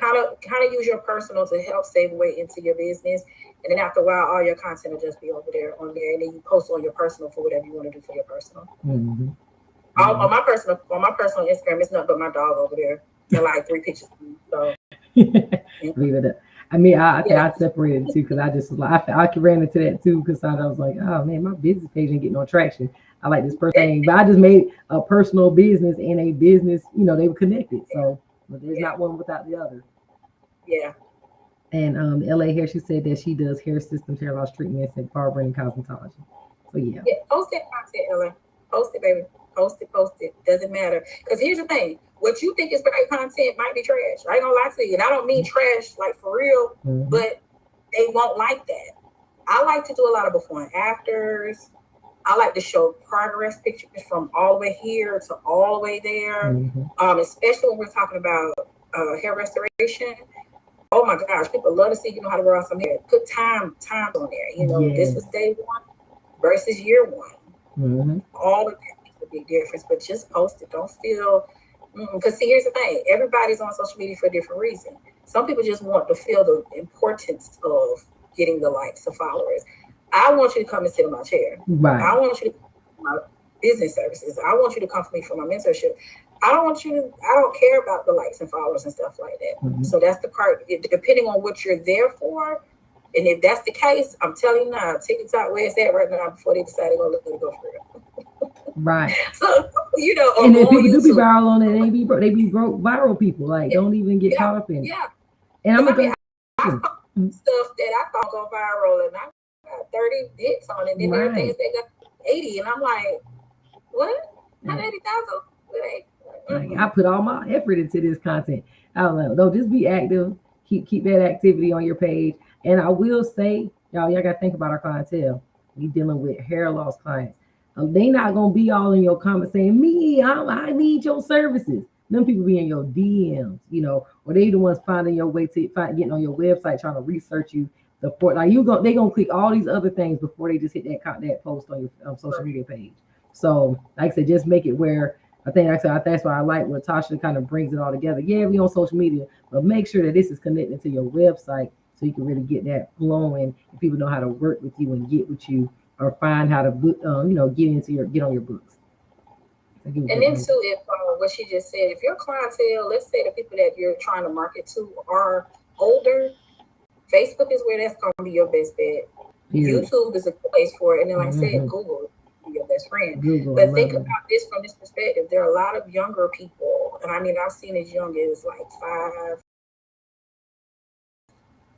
kind of use your personal to help save weight into your business. And then after a while, all your content will just be on there, and then you post on your personal for whatever you want to do for your personal. On my personal Instagram, it's nothing but my dog over there. They're like 3 pictures. So leave it up. I mean, I think I separated too, because I just I ran into that too, because I was like, oh man, my business page ain't getting no traction. I like this person thing, but I just made a personal business and a business. They were connected, so but there's not one without the other. Yeah. And LA Hair, she said that she does hair systems, hair loss treatments, and barbering and cosmetology. So yeah, post that content, LA. Post it, baby. Post it. Doesn't matter. Because here's the thing. what you think is great content might be trash. I ain't gonna lie to you. And I don't mean trash like for real, but they won't like that. I like to do a lot of before and afters. I like to show progress pictures from all the way here to all the way there. Especially when we're talking about hair restoration. Oh my gosh, people love to see you know how to grow out some hair. Put time on there. You know, this was day one versus year one. All of that makes a big difference. But just post it. Don't feel because see, here's the thing. Everybody's on social media for a different reason. Some people just want to feel the importance of getting the likes, the followers. I want you to come and sit in my chair. Right. I want you to come for my business services. I want you to come for me for my mentorship. I don't care about the likes and followers and stuff like that. So that's the part, depending on what you're there for. And if that's the case, I'm telling you now, TikTok where it's at right now before they decide they're going to let it go for real. Right. So, you know, and if people do be viral on it, they be broke viral people. Like, don't even get caught up in it. Yeah. And I'm I stuff that I thought go viral, and I got 30 hits on it, and then everything they got 80, and I'm like, what? 180,000? Like, I put all my effort into this content. I don't know. Don't just be active. Keep that activity on your page. And I will say, y'all got to think about our clientele. We dealing with hair loss clients. They not gonna be all in your comments saying, "Me, I need your services." Them people be in your DMs, you know, or they the ones finding your way to getting on your website, trying to research you. Like they gonna click all these other things before they just hit that post on your social media page. So, like I said, just make it where I think that's why I like when Tosha kind of brings it all together. Yeah, we on social media, but make sure that this is connected to your website so you can really get that flowing and people know how to work with you and get with you or find how to get on your books. And then too, if what she just said, if your clientele, let's say the people that you're trying to market to are older, Facebook is where that's going to be your best bet. YouTube is a place for it, and then like I said, Google is your best friend. But think about this from this perspective. There are a lot of younger people, and I mean I've seen as young as like 5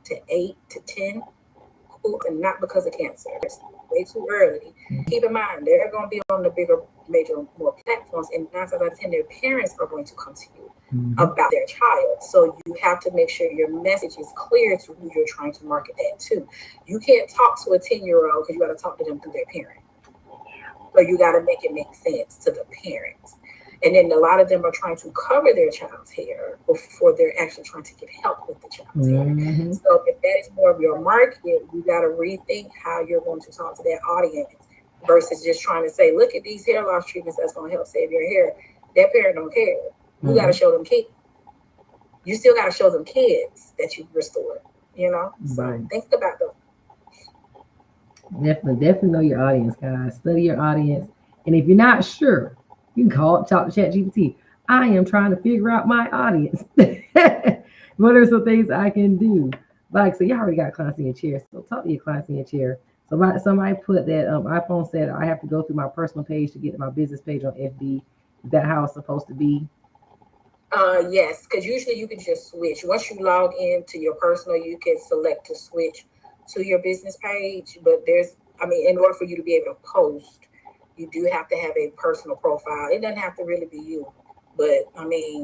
to 8 to 10, and not because of cancer. It's way too early. Keep in mind, they're going to be on the bigger, major, more platforms, and 9 times out of 10, their parents are going to come to you about their child. So you have to make sure your message is clear to who you're trying to market that to. You can't talk to a 10-year-old because you got to talk to them through their parent. So you got to make it make sense to the parents. And then a lot of them are trying to cover their child's hair before they're actually trying to get help with the child's hair. So if that is more of your market, you got to rethink how you're going to talk to that audience versus just trying to say, look at these hair loss treatments that's going to help save your hair. That parent don't care. You got to show them kids. You still got to show them kids that you've restored, you know? So think about them. Definitely know your audience, guys. Study your audience. And if you're not sure, you can talk to ChatGPT. I am trying to figure out my audience. What are some things I can do? Like, so you already got clients in your chair. So talk to your clients in your chair. So somebody put that iPhone said I have to go through my personal page to get to my business page on FB. Is that how it's supposed to be? Yes, because usually you can just switch. Once you log into your personal, you can select to switch to your business page. But in order for you to be able to post, you do have to have a personal profile. It doesn't have to really be you, but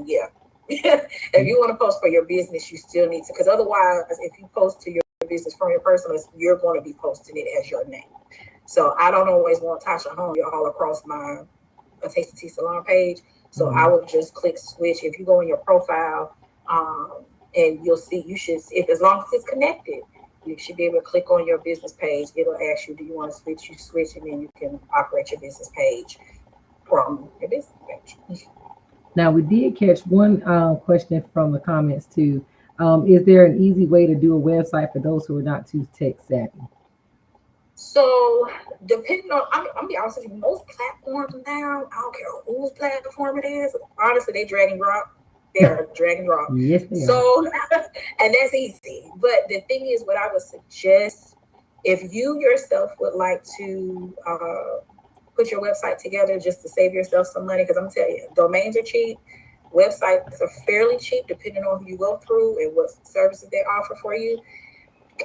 yeah. If you want to post for your business, you still need to, because otherwise, if you post to your business from your personal, you're going to be posting it as your name. So I don't always want Tosha Holmes all across my Taste of Tea Salon page. So I would just click switch. If you go in your profile, and you'll see, if as long as it's connected, you should be able to click on your business page. It'll ask you, do you want to switch? You switch, and then you can operate your business page from your business page. Now, we did catch one question from the comments too. Is there an easy way to do a website for those who are not too tech savvy? So, depending on, I'm gonna be honest with you, most platforms now, I don't care whose platform it is, honestly, they drag and drop. They are drag and drop. Yes, they are. So, and that's easy. But the thing is, what I would suggest, if you yourself would like to put your website together just to save yourself some money, because I'm telling you, domains are cheap. Websites are fairly cheap, depending on who you go through and what services they offer for you.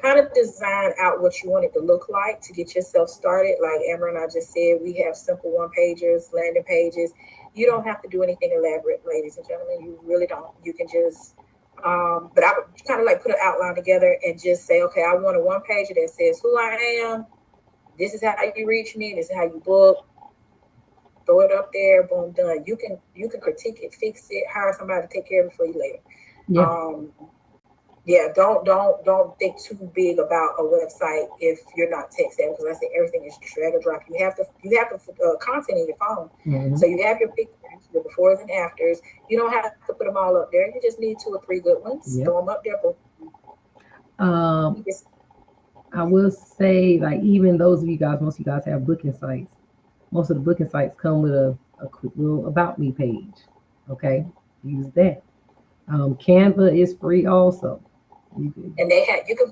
kind of design out what you want it to look like to get yourself started. Like Amber and I just said, we have simple one pagers, landing pages. You don't have to do anything elaborate, ladies and gentlemen. You really don't. You can just, but I would kind of like put an outline together and just say, okay, I want a one pager that says who I am. This is how you reach me. This is how you book. Throw it up there. Boom, done. You can critique it, fix it, hire somebody to take care of it for you later. Yeah. Yeah, don't think too big about a website if you're not tech savvy, because I say everything is drag and drop. You have the content in your phone, so you have your pictures, your befores and afters. You don't have to put them all up there. You just need 2 or 3 good ones. Yep. Throw them up there. But I will say, like, even those of you guys, most of you guys have booking sites. Most of the booking sites come with a quick little about me page. Okay, use that. Canva is free also. You can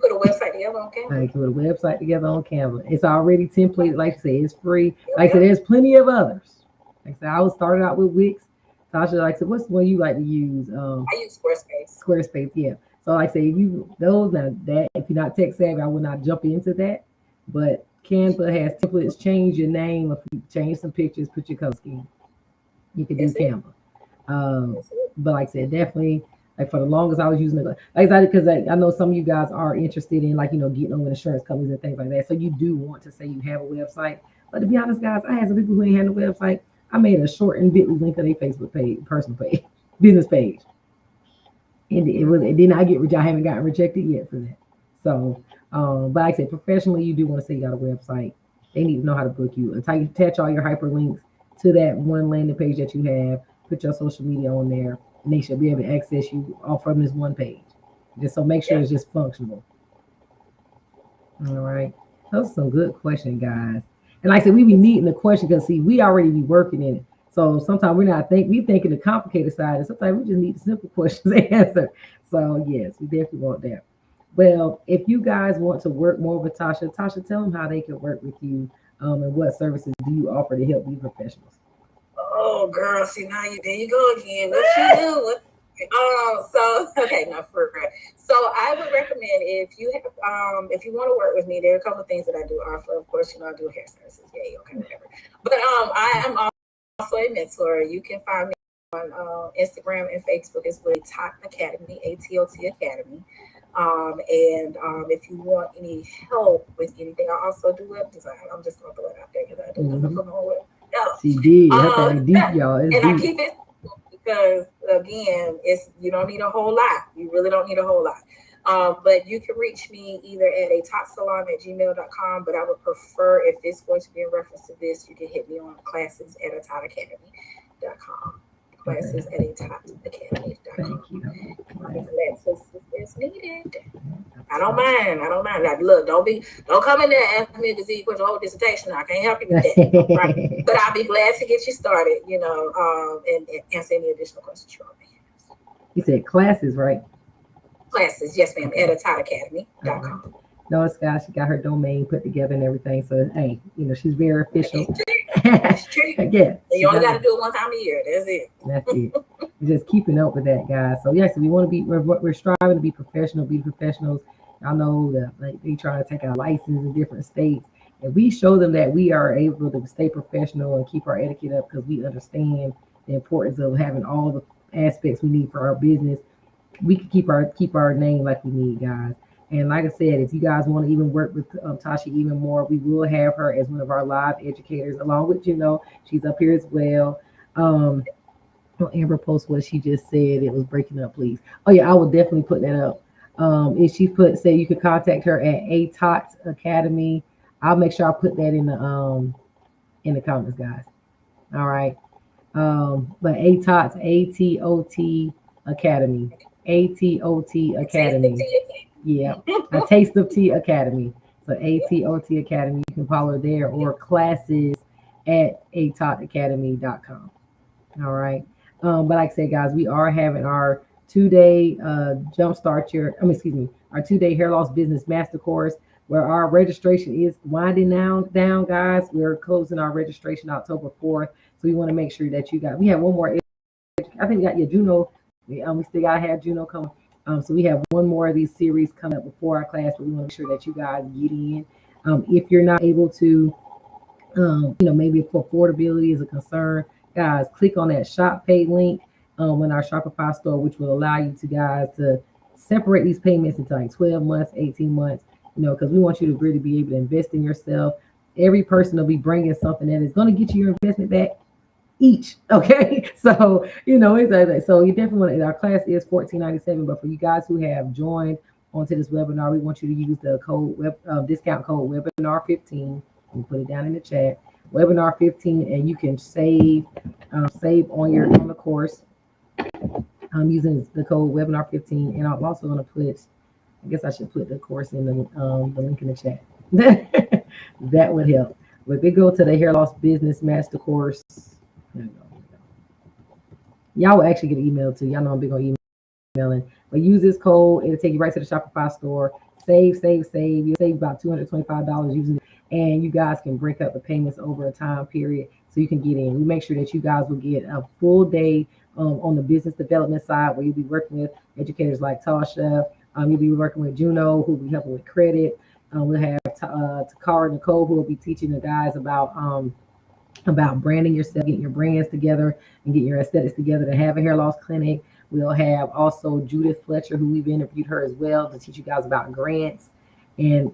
put a website together on Canva. I can put a website together on Canva. It's already templated, like I say, it's free. Like I said, there's plenty of others. Like I said, I was started out with Wix. Tasha, like I said, what's the one you like to use? I use Squarespace. Squarespace, yeah. So like I say, if you're not tech savvy, I would not jump into that. But Canva has templates. Change your name, if you change some pictures, put your color scheme. You can do Canva. But like I said, definitely. Like for the longest, I was using it. Like I said, because I know some of you guys are interested in getting on with insurance companies and things like that. So you do want to say you have a website. But to be honest, guys, I had some people who ain't had a website. I made a short and bitly link of their Facebook page, personal page, business page, and it did not get rejected. I haven't gotten rejected yet for that. So, but like I said, professionally, you do want to say you got a website. They need to know how to book you. Until you attach all your hyperlinks to that one landing page that you have. Put your social media on there. And they should be able to access you all from this one page. Just so make sure it's just functional. All right. Those are some good questions, guys. And like I said, we be needing the question because see, we already be working in it. So sometimes we thinking the complicated side, and sometimes we just need the simple questions answered. So yes, we definitely want that. Well, if you guys want to work more with Tasha, tell them how they can work with you, and what services do you offer to help these professionals. Oh, girl, see now there you go again. What you do? So okay, no, for real. So I would recommend if you want to work with me, there are a couple of things that I do offer. Of course, I do hair services. Yay, okay, whatever. But I am also a mentor. You can find me on Instagram and Facebook. It's with Tot Academy, ATOT Academy. And if you want any help with anything, I also do web design. I'm just gonna throw it out there because I do web. She did. That's deep, y'all. And deep. I keep it because again, you don't need a whole lot. You really don't need a whole lot. But you can reach me either at atotsalon@gmail.com. But I would prefer, if it's going to be in reference to this, you can hit me on classes at atotacademy.com. Classes at atotacademy.com. Thank you. Classes is needed. I don't mind. Now, look, don't come in there and ask me to see your whole dissertation. I can't help you with that. Right? But I'll be glad to get you started, and answer any additional questions you want me. You said classes, right? Classes, yes, ma'am, at atotacademy.com. No, it's got she got her domain put together and everything. So hey, she's very official. That's true. Yeah. You only got to do it one time a year. That's it. That's it. Just keeping up with that, guys. So yes, we want to we're striving to be professional, be professionals. I know that they try to take our license in different states, and we show them that we are able to stay professional and keep our etiquette up because we understand the importance of having all the aspects we need for our business. We can keep our name like we need, guys. And like I said, if you guys want to even work with Tasha even more, we will have her as one of our live educators, along with she's up here as well. Amber post what she just said. It was breaking up, please. Oh yeah, I will definitely put that up. If she say you could contact her at ATOT Academy, I'll make sure I put that in the comments, guys. All right. But ATOT Academy, ATOT Academy. Yeah, a Taste of Tea Academy. So ATOT Academy, you can follow her there, or classes at atotacademy.com. All right. But like I said, guys, we are having our 2-day jumpstart our 2-day hair loss business master course, where our registration is winding down, guys. We're closing our registration October 4th. So we want to make sure that we have one more. I think we got your Juno. We still gotta have Juno come. So we have one more of these series coming up before our class, but we want to make sure that you guys get in. If you're not able to, maybe if affordability is a concern, guys, click on that shop pay link in our Shopify store, which will allow you to guys to separate these payments into like 12 months, 18 months, because we want you to really be able to invest in yourself. Every person will be bringing something that is going to get you your investment back each. Okay. So, so you definitely want to, our class is $14.97, but for you guys who have joined onto this webinar, we want you to use the discount code webinar15. We put it down in the chat, webinar 15, and you can save on the course. I'm using the code webinar 15, and I'm also going to put, I guess I should put the course in the link in the chat. That would help. But if they go to the hair loss business master course, y'all will actually get an email too. Y'all know I'm big on emailing, but use this code. It'll take you right to the Shopify store. Save. You'll save about $225 using it, and you guys can break up the payments over a time period so you can get in. We make sure that you guys will get a full day on the business development side, where you'll be working with educators like Tasha. You'll be working with Juno, who will be helping with credit. We'll have Takara Nicole, who will be teaching the guys about branding yourself, getting your brands together, and getting your aesthetics together to have a hair loss clinic. We'll have also Judith Fletcher, who we've interviewed her as well, to teach you guys about grants and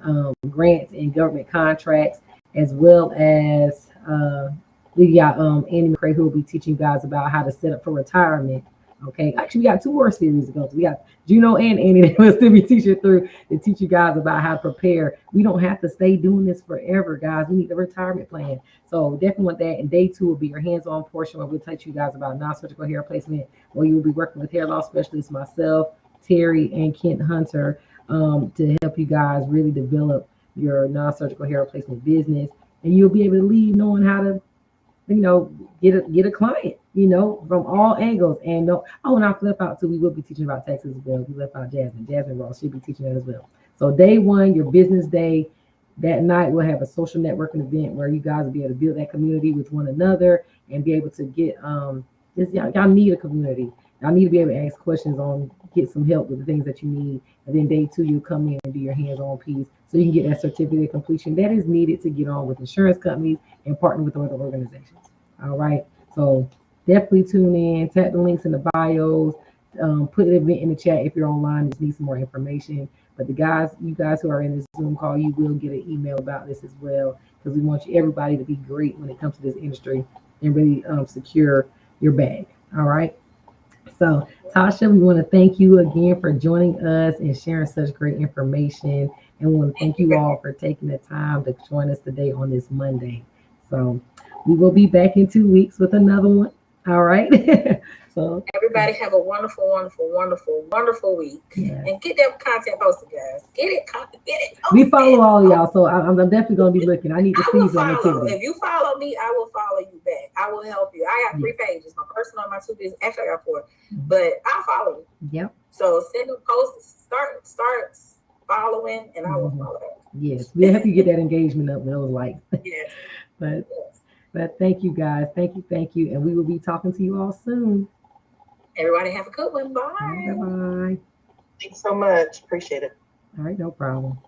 government contracts, as well as we got Andy McCray, who will be teaching you guys about how to set up for retirement. Okay, actually, we got 2 more series to go. So we got Juno and Andy that will still be teaching through to teach you guys about how to prepare. We don't have to stay doing this forever, guys. We need a retirement plan. So definitely want that. And day 2 will be your hands-on portion, where we'll teach you guys about non-surgical hair replacement, where you will be working with hair loss specialists, myself, Terry, and Kent Hunter, to help you guys really develop your non-surgical hair replacement business. And you'll be able to leave knowing how to, get a client, from all angles. And and I flip out too. We will be teaching about taxes as well. We left out Jasmine Ross. She'll be teaching that as well. So day 1, your business day. That night we'll have a social networking event where you guys will be able to build that community with one another and be able to get y'all need a community. Y'all need to be able to ask questions get some help with the things that you need. And then day 2, you'll come in and do your hands-on piece so you can get that certificate of completion that is needed to get on with insurance companies and partner with other organizations. All right. So definitely tune in, tap the links in the bios, put an event in the chat if you're online, just need some more information. But you guys who are in this Zoom call, you will get an email about this as well, because we want everybody to be great when it comes to this industry and really secure your bag. All right. So Tasha, we want to thank you again for joining us and sharing such great information. And we want to thank you all for taking the time to join us today on this Monday. So we will be back in 2 weeks with another one. All right. So everybody have a wonderful, wonderful, wonderful, wonderful week. Yes. And get that content posted, guys. Get it posted. We follow all of y'all, so I'm definitely going to be looking. I need to see some activity. If you follow me, I will follow you back. I will help you. I got 3 pages, my personal and my 2 business. Actually, I got 4, but I'll follow you. Yep. So send them posts, start following, and I will follow. Yes, we'll help you get that engagement up with those likes. Yes. But thank you guys. Thank you. And we will be talking to you all soon. Everybody have a good one. Bye. Bye. Thanks so much. Appreciate it. All right, no problem.